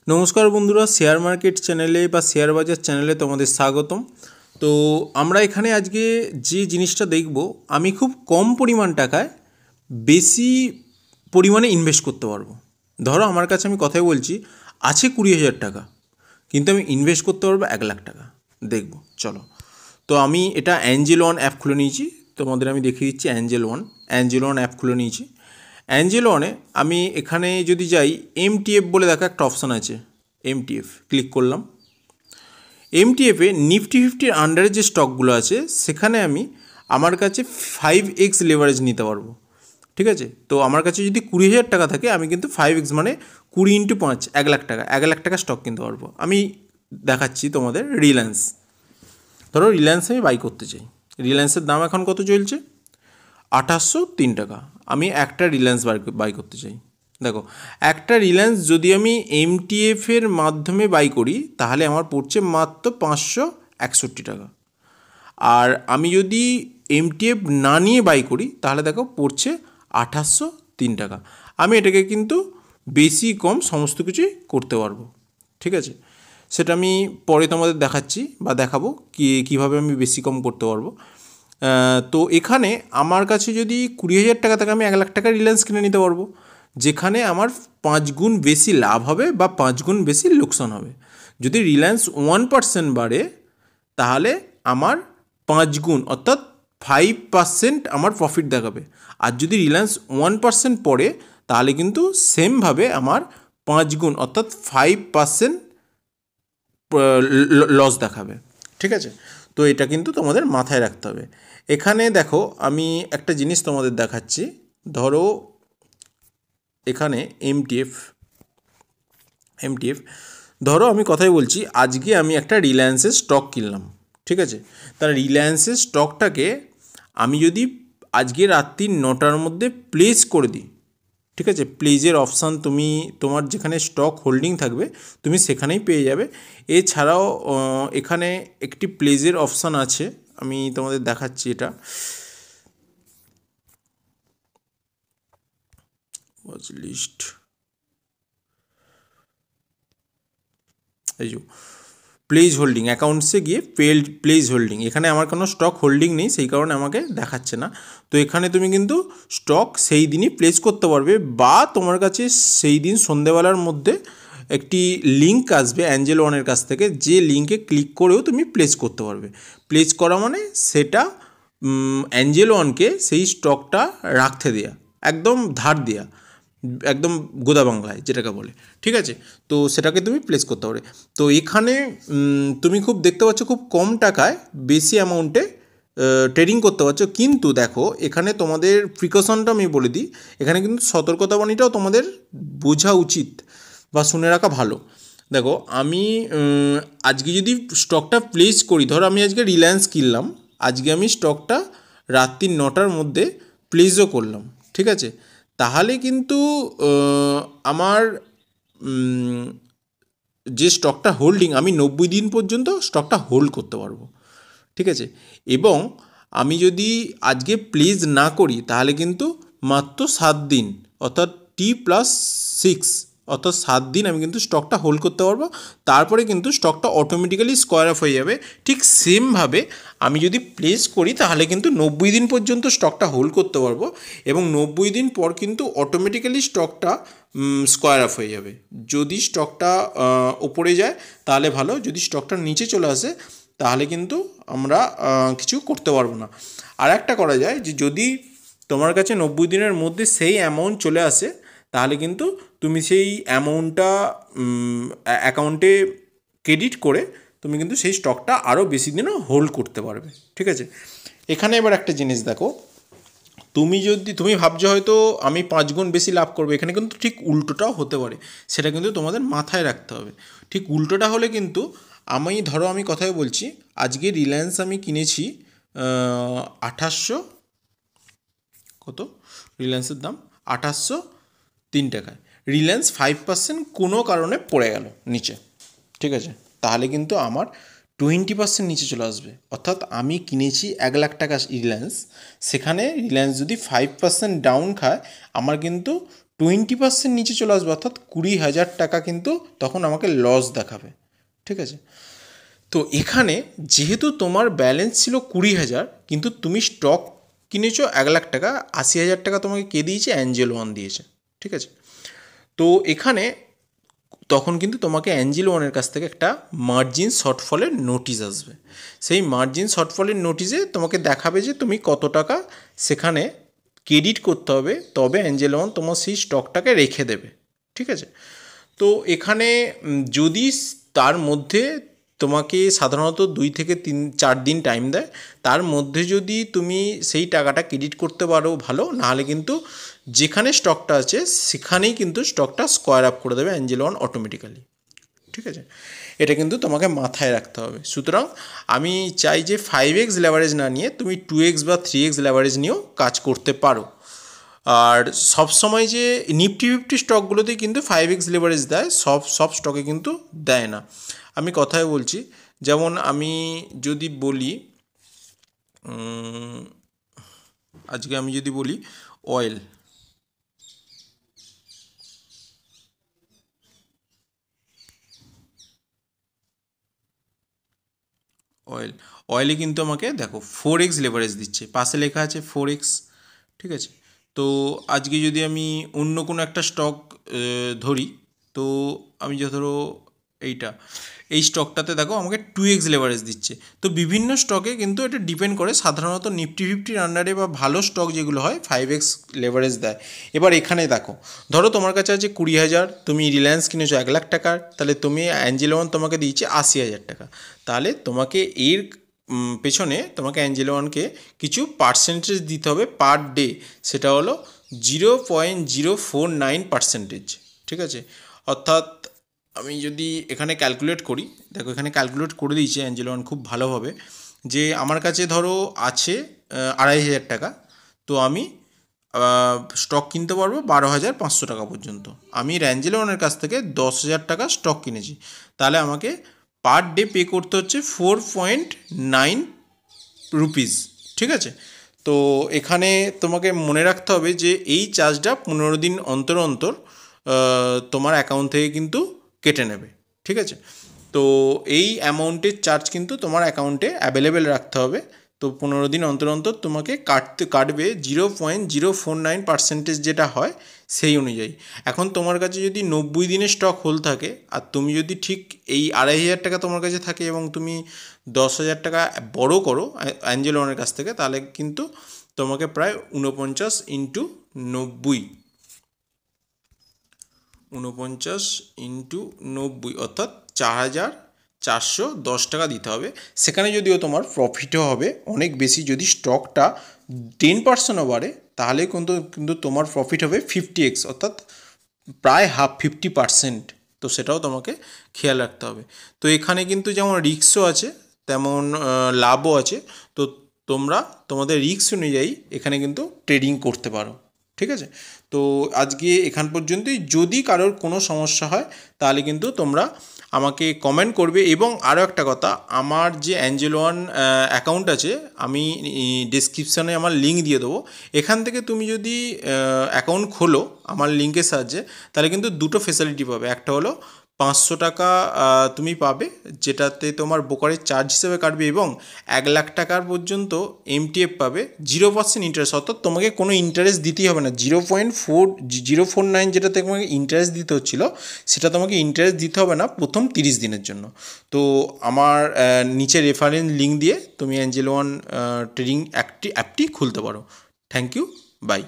নমস্কার বন্ধুরা, share market চ্যানেলে বা শেয়ার বাজার চ্যানেলে তোমাদের স্বাগতম। তো আমরা এখানে আজকে যে জিনিসটা দেখব, আমি খুব কম পরিমাণ টাকায় বেশি পরিমাণে ইনভেস্ট করতে পারবো। ধরো আমার কাছে, আমি কথাই বলছি, আছে 20,000 টাকা, কিন্তু আমি ইনভেস্ট করতে পারবো 1,00,000 টাকা। দেখব, চলো। তো আমি এটা অ্যাঞ্জেল ওয়ান অ্যাপ খুলে নিয়েছি, তোমাদের আমি দেখিয়ে দিচ্ছি। অ্যাঞ্জেল ওয়ান অ্যাপ খুলে নিয়েছি। অ্যাঞ্জেল ওয়ানে আমি এখানে যদি যাই, এমটিএফ বলে দেখা একটা অপশান আছে, এমটিএফ ক্লিক করলাম। এমটিএফে নিফটি 50-র আন্ডারে যে স্টকগুলো আছে, সেখানে আমি আমার কাছে 5x লেভারেজ নিতে পারবো। ঠিক আছে, তো আমার কাছে যদি 20,000 টাকা থাকে, আমি কিন্তু 5x মানে 20 × 5 1,00,000 টাকা, 1,00,000 টাকা স্টক কিনতে পারবো। আমি দেখাচ্ছি তোমাদের রিলায়েন্স। ধরো রিলায়েন্স আমি বাই করতে চাই। রিলায়েন্সের দাম এখন কত চলছে? 2803 টাকা। আমি একটা রিলায়েন্স বাই করতে চাই। দেখো, একটা রিলায়েন্স যদি আমি এমটিএফের মাধ্যমে বাই করি, তাহলে আমার পড়ছে মাত্র 561 টাকা। আর আমি যদি এমটিএফ না নিয়ে বাই করি, তাহলে দেখো পড়ছে 2803 টাকা। আমি এটাকে কিন্তু বেশি কম সমস্ত কিছুই করতে পারবো। ঠিক আছে, সেটা আমি পরে তোমাদের দেখাচ্ছি বা দেখাবো কীভাবে আমি বেশি কম করতে পারবো। তো এখানে আমার কাছে যদি 20,000 টাকা থাকে, আমি 1,00,000 টাকা রিলায়েন্স কিনে নিতে পারবো, যেখানে আমার 5 গুণ বেশি লাভ হবে বা 5 গুণ বেশি লোকসান হবে। যদি রিলায়েন্স 1% বাড়ে, তাহলে আমার 5 গুণ অর্থাৎ 5% আমার প্রফিট দেখাবে। আর যদি রিলায়েন্স 1% পড়ে, তাহলে কিন্তু সেমভাবে আমার 5 গুণ অর্থাৎ 5% লস দেখাবে। ঠিক আছে, তো এটা কিন্তু তোমাদের মাথায় রাখতে হবে। এখানে দেখো, আমি একটা জিনিস তোমাদের দেখাচ্ছি। ধরো এখানে এমটিএফ ধরো আমি কথাই বলছি, আজকে আমি একটা রিলায়েন্সের স্টক কিনলাম। ঠিক আছে, তার রিলায়েন্সের স্টকটাকে আমি যদি আজকে রাত্রি 9টার মধ্যে প্লেস করে দিই, ঠিক আছে, প্লেজের অপশান তুমি তোমার যেখানে স্টক হোল্ডিং থাকবে, তুমি সেখানেই পেয়ে যাবে। এছাড়াও এখানে একটি প্লেজের অপশান আছে, আমি তোমাদের দেখাচ্ছি। এটা ওয়াচ লিস্ট, এই যে প্লেজ হোল্ডিং, অ্যাকাউন্টসে গিয়ে প্লেজ হোল্ডিং, এখানে আমার কোনো স্টক হোল্ডিং নেই, সেই কারণে আমাকে দেখাচ্ছে না। তো এখানে তুমি কিন্তু স্টক সেই দিনই প্লেস করতে পারবে, বা তোমার কাছে সেই দিন সন্ধেবেলার মধ্যে একটি লিঙ্ক আসবে অ্যাঞ্জেল ওয়ানের কাছ থেকে, যে লিঙ্কে ক্লিক করেও তুমি প্লেস করতে পারবে। প্লেস করা মানে সেটা অ্যাঞ্জেল ওয়ানকে সেই স্টকটা রাখতে দেয়া, একদম ধার দেয়া, একদম গোদা বাংলায় যেটাকে বলে। ঠিক আছে, তো সেটাকে তুমি প্লেস করতে পারবে। তো এখানে তুমি খুব দেখতে পাচ্ছ, খুব কম টাকায় বেশি অ্যামাউন্টে ট্রেডিং করতে পারছো। কিন্তু দেখো, এখানে তোমাদের প্রিকশনটা আমি বলে দিই, এখানে কিন্তু সতর্কতাবাণীটাও তোমাদের বোঝা উচিত বা শুনে রাখা ভালো। দেখো, আমি আজকে যদি স্টকটা প্লেস করি, ধরো আমি আজকে রিলায়েন্স কিনলাম, আজকে আমি স্টকটা রাত্রি 9টার মধ্যে প্লেসও করলাম। ঠিক আছে, তাহলে কিন্তু আমার যে স্টকটা হোল্ডিং, আমি 90 দিন পর্যন্ত স্টকটা হোল্ড করতে পারবো। ঠিক আছে, এবং আমি যদি আজকে প্লেস না করি, তাহলে কিন্তু মাত্র 7 দিন অর্থাৎ T+6 অর্থাৎ 7 দিন আমি কিন্তু স্টকটা হোল্ড করতে পারবো। তারপরে কিন্তু স্টকটা অটোমেটিক্যালি স্কোয়ার অফ হয়ে যাবে। ঠিক সেমভাবে আমি যদি প্লেস করি, তাহলে কিন্তু 90 দিন পর্যন্ত স্টকটা হোল্ড করতে পারবো, এবং 90 দিন পর কিন্তু অটোমেটিক্যালি স্টকটা স্কোয়ার অফ হয়ে যাবে। যদি স্টকটা ওপরে যায় তাহলে ভালো, যদি স্টকটা নিচে চলে আসে তাহলে কিন্তু আমরা কিছু করতে পারবো না। আর একটা করা যায়, যে যদি তোমার কাছে 90 দিনের মধ্যে সেই অ্যামাউন্ট চলে আসে, তাহলে কিন্তু তুমি সেই অ্যামাউন্টটা অ্যাকাউন্টে ক্রেডিট করে তুমি কিন্তু সেই স্টকটা আরও বেশি দিনও হোল্ড করতে পারবে। ঠিক আছে, এখানে এবার একটা জিনিস দেখো, তুমি ভাবছো হয়তো আমি 5 গুণ বেশি লাভ করবো, এখানে কিন্তু ঠিক উল্টোটাও হতে পারে, সেটা কিন্তু তোমাদের মাথায় রাখতে হবে। ঠিক উল্টোটা হলে কিন্তু আমি কথাই বলছি, আজকে রিলায়েন্স আমি কিনেছি 2800, কত রিলায়েন্সের দাম 2803 টাকায়। রিলায়েন্স 5% কোনো কারণে পড়ে গেল নিচে, ঠিক আছে, তাহলে কিন্তু আমার 20% নিচে চলে আসবে। অর্থাৎ আমি কিনেছি 1,00,000 টাকা রিলায়েন্স, সেখানে রিলায়েন্স যদি 5% ডাউন খায়, আমার কিন্তু 20% নিচে চলে আসবে, অর্থাৎ 20,000 টাকা কিন্তু তখন আমাকে লস দেখাবে। ঠিক আছে, তো এখানে যেহেতু তোমার ব্যালেন্স ছিল 20,000, কিন্তু তুমি স্টক কিনেছো 1,00,000 টাকা, 80,000 টাকা তোমাকে কে দিয়েছে? অ্যাঞ্জেল ওয়ান দিয়েছে। ঠিক আছে, তো এখানে তখন কিন্তু তোমাকে অ্যাঞ্জেল ওয়ানের কাছ থেকে একটা মার্জিন শর্টফলের নোটিশ আসবে। সেই মার্জিন শর্টফলের নোটিশে তোমাকে দেখাবে যে তুমি কত টাকা সেখানে ক্রেডিট করতে হবে, তবে অ্যাঞ্জেল ওয়ান তোমার সেই স্টকটাকে রেখে দেবে। ঠিক আছে, তো এখানে যদি তার মধ্যে তোমাকে সাধারণত 2 থেকে 4 দিন টাইম দেয়, তার মধ্যে যদি তুমি সেই টাকাটা ক্রেডিট করতে পারো ভালো, নাহলে কিন্তু যেখানে স্টকটা আছে সেখানেই কিন্তু স্টকটা স্কোয়ার আপ করে দেবে অ্যাঞ্জেল ওয়ান অটোমেটিক্যালি। ঠিক আছে, এটা কিন্তু তোমাকে মাথায় রাখতে হবে। সুতরাং আমি চাই যে 5x লেভারেজ না নিয়ে তুমি 2x বা 3x লেভারেজ নিয়েও কাজ করতে পারো। আর সব সময় যে নিফটি ফিফটি স্টকগুলোতেই কিন্তু 5x লেভারেজ দেয়, সব স্টকে কিন্তু দেয় না। আমি কথায় বলছি, যেমন আমি যদি বলি আজকে আমি যদি বলি অয়েল, অয়েলে কিন্তু আমাকে দেখো 4x লেভারেজ দিচ্ছে, পাশে লেখা আছে 4x। ঠিক আছে, তো আজকে যদি আমি অন্য কোনো একটা স্টক ধরি, তো আমি ধরো এই স্টকটাতে দেখো আমাকে 2x লেভারেজ দিচ্ছে। তো বিভিন্ন স্টকে কিন্তু এটা ডিপেন্ড করে, সাধারণত নিফটি ফিফটির আন্ডারে বা ভালো স্টক যেগুলো হয় 5x লেভারেজ দেয়। এবার এখানে দেখো, ধরো তোমার কাছে আছে 20,000, তুমি রিলায়েন্স কিনেছো 1,00,000 টাকার, তাহলে তুমি অ্যাঞ্জেল ওয়ান তোমাকে দিয়েছে 80,000 টাকা, তাহলে তোমাকে এর পেছনে তোমাকে অ্যাঞ্জেল ওয়ানকে কিছু পার্সেন্টেজ দিতে হবে পার ডে, সেটা হলো 0.049%। ঠিক আছে, অর্থাৎ আমি যদি এখানে ক্যালকুলেট করি, দেখো এখানে ক্যালকুলেট করে দিয়েছে অ্যাঞ্জেল ওয়ান খুব ভালোভাবে, যে আমার কাছে ধরো আছে 2,500 টাকা, তো আমি স্টক কিনতে পারবো 12,500 টাকা পর্যন্ত। আমি অ্যাঞ্জেল ওয়ানের কাছ থেকে 10,000 টাকা স্টক কিনেছি, তাহলে আমাকে পার ডে পে করতে হচ্ছে 4.9 রুপিস। ঠিক আছে, তো এখানে তোমাকে মনে রাখতে হবে যে এই চার্জটা 15 দিন অন্তর অন্তর তোমার অ্যাকাউন্ট থেকে কিন্তু কেটে নেবে। ঠিক আছে, তো এই অ্যামাউন্টের চার্জ কিন্তু তোমার অ্যাকাউন্টে অ্যাভেলেবেল রাখতে হবে। তো 15 দিন অন্তর অন্তর তোমাকে কাটবে 0.049% যেটা হয় সেই অনুযায়ী। এখন তোমার কাছে যদি 90 দিনের স্টক হোল্ড থাকে, আর তুমি যদি ঠিক এই 2,500 টাকা তোমার কাছে থাকে এবং তুমি 10,000 টাকা বড় করো অ্যাঞ্জেল ওয়ানের কাছ থেকে, তাহলে কিন্তু তোমাকে প্রায় 49 × 90 অর্থাৎ 4,410 টাকা দিতে হবে। সেখানে যদিও তোমার প্রফিটও হবে অনেক বেশি, যদি স্টকটা 10%ও বাড়ে তাহলে কিন্তু তোমার প্রফিট হবে 50x, অর্থাৎ প্রায় 50%। তো সেটাও তোমাকে খেয়াল রাখতে হবে। তো এখানে কিন্তু যেমন রিস্কও আছে তেমন লাভও আছে, তো তোমরা তোমাদের রিস্ক অনুযায়ী এখানে কিন্তু ট্রেডিং করতে পারো। ঠিক আছে, তো আজকে এখান পর্যন্তই। যদি কারোর কোনো সমস্যা হয় তাহলে কিন্তু তোমরা আমাকে কমেন্ট করবে। এবং আরও একটা কথা, আমার যে অ্যাঞ্জেল ওয়ান অ্যাকাউন্ট আছে, আমি ডেসক্রিপশানে আমার লিঙ্ক দিয়ে দেবো, এখান থেকে তুমি যদি অ্যাকাউন্ট খোলো আমার লিঙ্কের সাহায্যে, তাহলে কিন্তু দুটো ফেসিলিটি পাবে। একটা হলো 500 টাকা তুমি পাবে, যেটাতে তোমার ব্রোকারেজ চার্জ হিসেবে কাটবে, এবং 1,00,000 টাকার পর্যন্ত MTF পাবে 0% ইন্টারেস্ট, অর্থাৎ তোমাকে কোনো ইন্টারেস্ট দিতেই হবে না। 0.049 যেটা তোমাকে ইন্টারেস্ট দিতে হচ্ছিলো, সেটা তোমাকে ইন্টারেস্ট দিতে হবে না প্রথম 30 দিনের জন্য। তো আমার নিচে রেফারেন্স লিঙ্ক দিয়ে তুমি অ্যাঞ্জেল ওয়ান ট্রেডিং অ্যাপটি খুলতে পারো। Thank you, by.